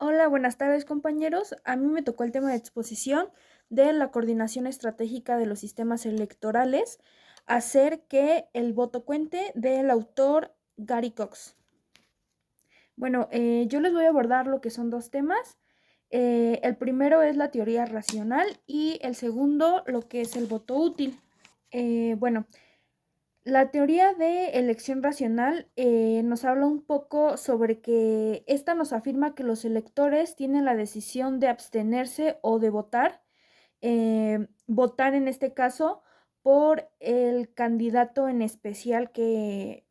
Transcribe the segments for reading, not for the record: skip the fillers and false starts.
Hola, buenas tardes compañeros. A mí me tocó el tema de exposición de la coordinación estratégica de los sistemas electorales, hacer que el voto cuente del autor Gary Cox. Bueno, yo les voy a abordar lo que son dos temas. El primero es la teoría racional y el segundo lo que es el voto útil. Bueno, la teoría de elección racional nos habla un poco sobre que esta nos afirma que los electores tienen la decisión de abstenerse o de votar, votar en este caso por el candidato en especial que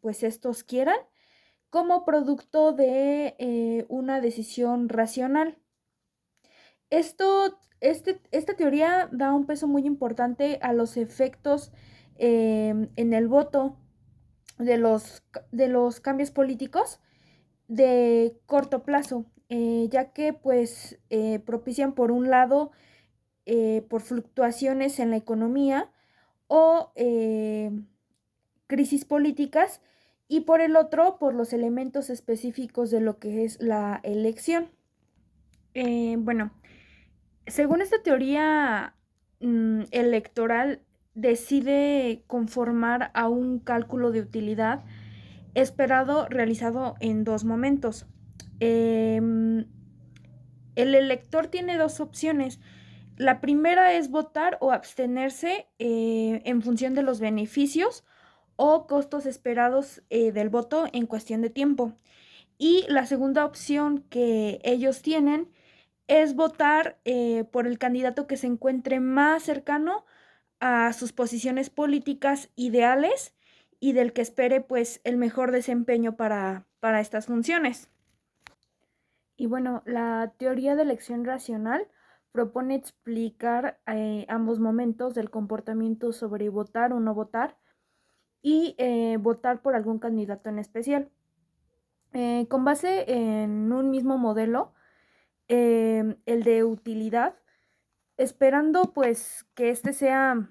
pues estos quieran, como producto de una decisión racional. Esta teoría da un peso muy importante a los efectos en el voto de los cambios políticos de corto plazo, ya que pues propician por un lado por fluctuaciones en la economía o crisis políticas y por el otro por los elementos específicos de lo que es la elección. Bueno, según esta teoría electoral, decide conformar a un cálculo de utilidad esperado realizado en dos momentos. El elector tiene dos opciones. La primera es votar o abstenerse en función de los beneficios o costos esperados del voto en cuestión de tiempo. Y la segunda opción que ellos tienen es votar por el candidato que se encuentre más cercano a sus posiciones políticas ideales y del que espere pues el mejor desempeño para estas funciones. Y bueno, la teoría de elección racional propone explicar ambos momentos del comportamiento sobre votar o no votar y votar por algún candidato en especial. Con base en un mismo modelo, el de utilidad, esperando pues que este sea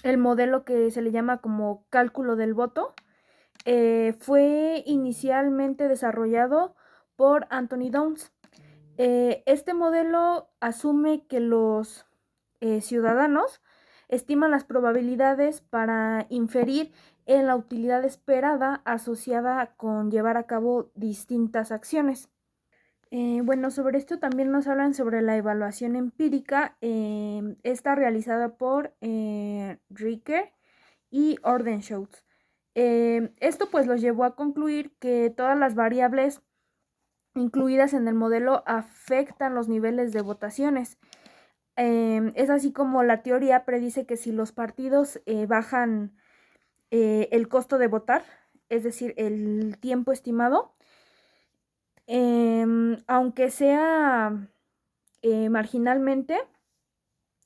el modelo que se le llama como cálculo del voto, fue inicialmente desarrollado por Anthony Downs. Este modelo asume que los ciudadanos estiman las probabilidades para inferir en la utilidad esperada asociada con llevar a cabo distintas acciones. Bueno, sobre esto también nos hablan sobre la evaluación empírica, esta realizada por Ricker y Ordenschutz. Esto pues los llevó a concluir que todas las variables incluidas en el modelo afectan los niveles de votaciones. Es así como la teoría predice que si los partidos bajan el costo de votar, es decir, el tiempo estimado, aunque sea marginalmente,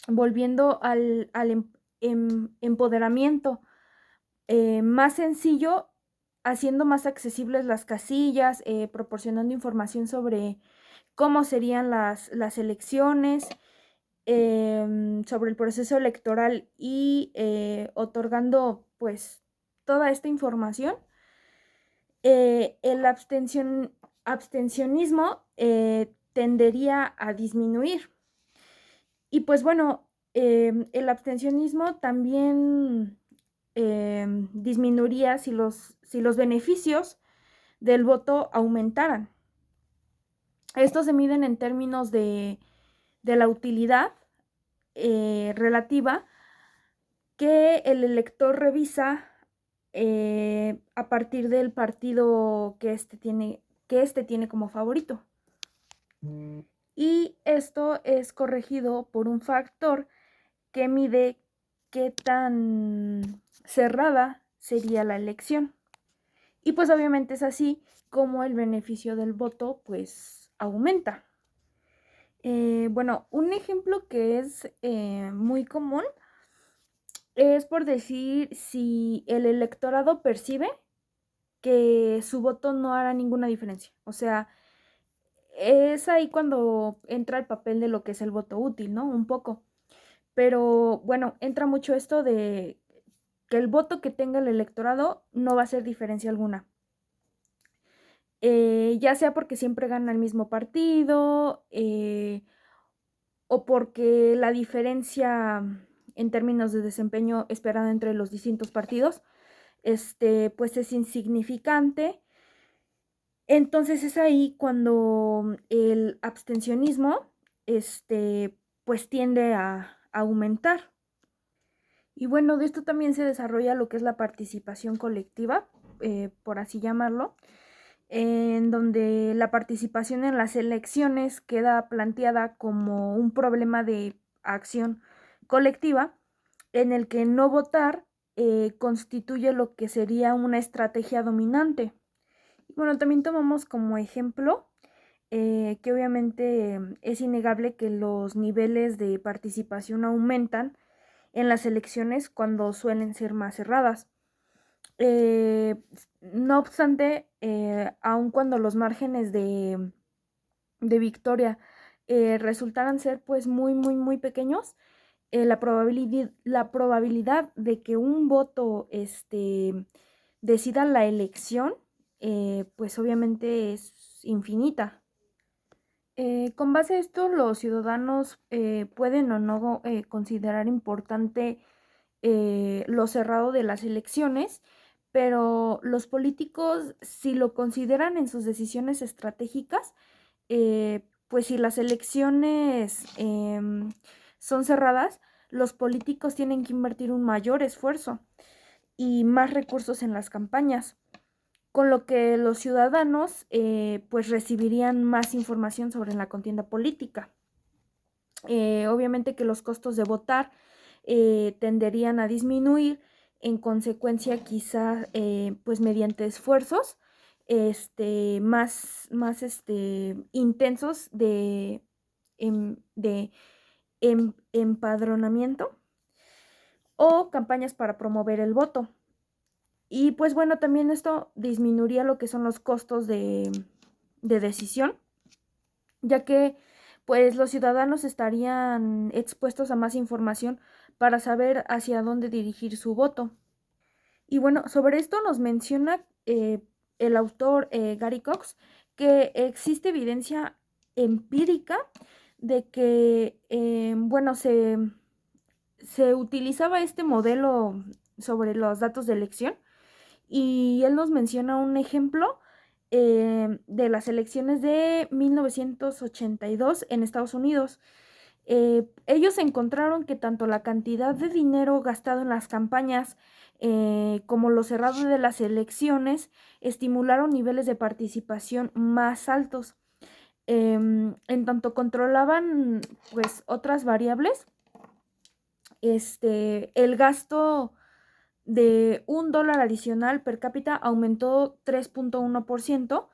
volviendo al empoderamiento más sencillo, haciendo más accesibles las casillas, proporcionando información sobre cómo serían las elecciones, sobre el proceso electoral y otorgando pues toda esta información. El abstencionismo tendería a disminuir. Y pues bueno, el abstencionismo también disminuiría si los beneficios del voto aumentaran. Estos se miden en términos de la utilidad relativa que el elector revisa a partir del partido que este tiene como favorito. Y esto es corregido por un factor que mide qué tan cerrada sería la elección. Y pues obviamente es así como el beneficio del voto pues aumenta. Bueno, un ejemplo que es muy común es por decir si el electorado percibe que su voto no hará ninguna diferencia. O sea, es ahí cuando entra el papel de lo que es el voto útil, ¿no? Un poco. Pero bueno, entra mucho esto de que el voto que tenga el electorado no va a hacer diferencia alguna. ya sea porque siempre gana el mismo partido, o porque la diferencia en términos de desempeño esperada entre los distintos partidos, pues es insignificante. Entonces es ahí cuando el abstencionismo, pues tiende a aumentar. Y bueno, de esto también se desarrolla lo que es la participación colectiva, por así llamarlo, en donde la participación en las elecciones queda planteada como un problema de acción colectiva en el que no votar constituye lo que sería una estrategia dominante. Y bueno, también tomamos como ejemplo que obviamente es innegable que los niveles de participación aumentan en las elecciones cuando suelen ser más cerradas. Eh, no obstante, aun cuando los márgenes de victoria resultaran ser pues muy, muy, muy pequeños, la probabilidad de que un voto decida la elección, pues obviamente es infinita. Con base a esto, los ciudadanos pueden o no considerar importante lo cerrado de las elecciones, pero los políticos, si lo consideran en sus decisiones estratégicas, pues si las elecciones son cerradas, los políticos tienen que invertir un mayor esfuerzo y más recursos en las campañas, con lo que los ciudadanos pues recibirían más información sobre la contienda política. Obviamente que los costos de votar tenderían a disminuir, en consecuencia quizá pues mediante esfuerzos más intensos de empadronamiento o campañas para promover el voto. Y pues bueno, también esto disminuiría lo que son los costos de decisión, ya que pues los ciudadanos estarían expuestos a más información para saber hacia dónde dirigir su voto. Y bueno, sobre esto nos menciona el autor Gary Cox que existe evidencia empírica de que, bueno, se utilizaba este modelo sobre los datos de elección y él nos menciona un ejemplo de las elecciones de 1982 en Estados Unidos. Ellos encontraron que tanto la cantidad de dinero gastado en las campañas como lo cerrado de las elecciones estimularon niveles de participación más altos. En tanto controlaban pues otras variables, el gasto de $1 adicional per cápita aumentó 3.1%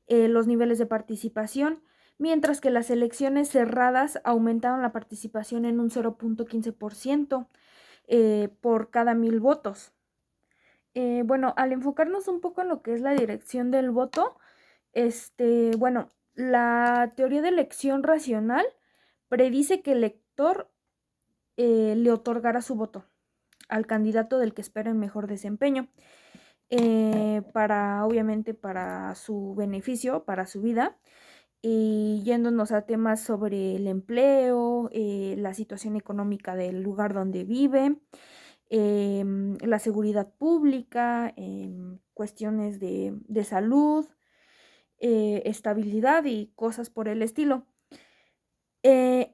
los niveles de participación, mientras que las elecciones cerradas aumentaron la participación en un 0.15% por cada 1000 votos. Bueno, al enfocarnos un poco en lo que es la dirección del voto, bueno, la teoría de elección racional predice que el elector le otorgará su voto al candidato del que espera el mejor desempeño, obviamente para su beneficio, para su vida, y yéndonos a temas sobre el empleo, la situación económica del lugar donde vive, la seguridad pública, cuestiones de salud, estabilidad y cosas por el estilo.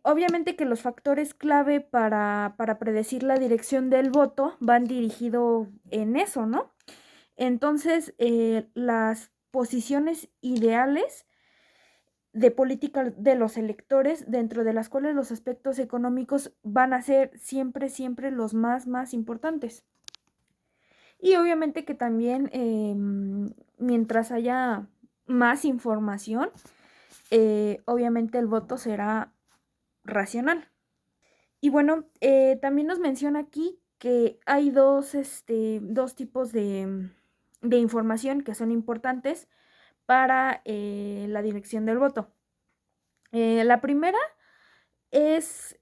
Obviamente que los factores clave para predecir la dirección del voto van dirigidos en eso, ¿no? Entonces, las posiciones ideales de política de los electores, dentro de las cuales los aspectos económicos van a ser siempre, siempre los más importantes. Y obviamente que también, mientras haya más información, obviamente el voto será racional. Y bueno, también nos menciona aquí que hay dos tipos de información que son importantes para la dirección del voto. La primera es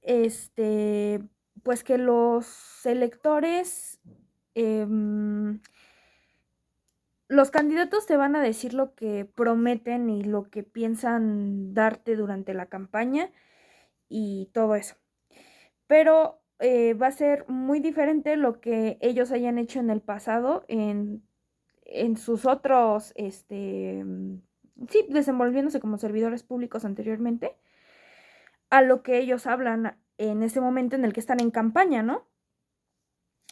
pues que los electores los candidatos te van a decir lo que prometen y lo que piensan darte durante la campaña y todo eso. Pero va a ser muy diferente lo que ellos hayan hecho en el pasado en sus otros, sí, desenvolviéndose como servidores públicos anteriormente, a lo que ellos hablan en ese momento en el que están en campaña, ¿no?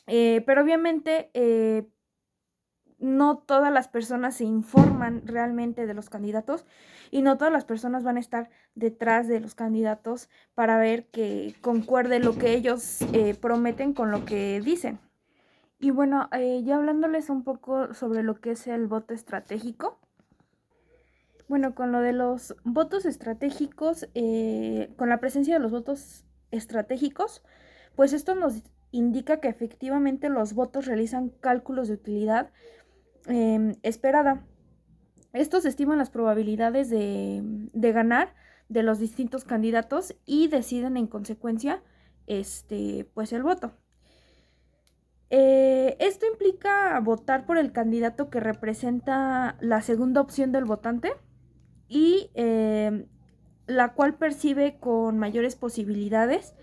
Pero obviamente no todas las personas se informan realmente de los candidatos y no todas las personas van a estar detrás de los candidatos para ver que concuerde lo que ellos prometen con lo que dicen. Y bueno, ya hablándoles un poco sobre lo que es el voto estratégico. Bueno, con lo de los votos estratégicos, con la presencia de los votos estratégicos, pues esto nos indica que efectivamente los votos realizan cálculos de utilidad esperada. Estos estiman las probabilidades de ganar de los distintos candidatos y deciden en consecuencia pues el voto. Esto implica votar por el candidato que representa la segunda opción del votante y la cual percibe con mayores posibilidades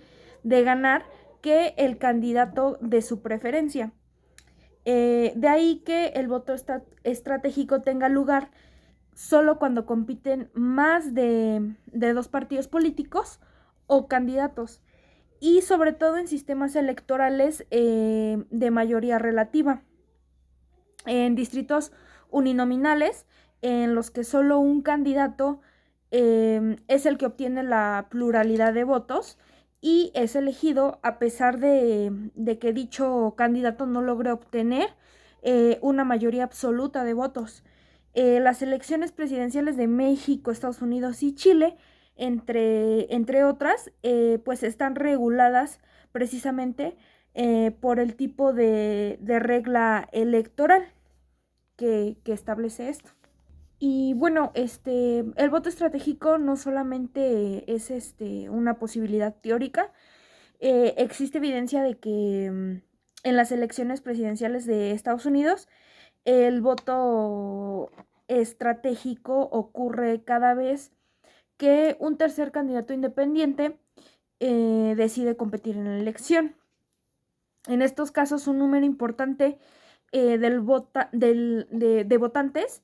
de ganar que el candidato de su preferencia. De ahí que el voto estratégico tenga lugar solo cuando compiten más de dos partidos políticos o candidatos y sobre todo en sistemas electorales de mayoría relativa, en distritos uninominales en los que solo un candidato es el que obtiene la pluralidad de votos y es elegido a pesar de que dicho candidato no logre obtener una mayoría absoluta de votos. Las elecciones presidenciales de México, Estados Unidos y Chile, entre otras, pues están reguladas precisamente por el tipo de regla electoral que establece esto. Y bueno, el voto estratégico no solamente es una posibilidad teórica, existe evidencia de que en las elecciones presidenciales de Estados Unidos el voto estratégico ocurre cada vez que un tercer candidato independiente decide competir en la elección. En estos casos, un número importante de votantes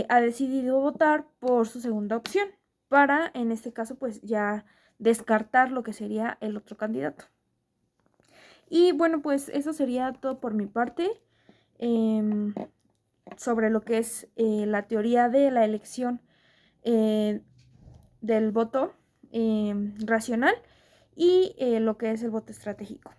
ha decidido votar por su segunda opción para, en este caso, pues ya descartar lo que sería el otro candidato. Y bueno, pues eso sería todo por mi parte sobre lo que es la teoría de la elección del voto racional y lo que es el voto estratégico.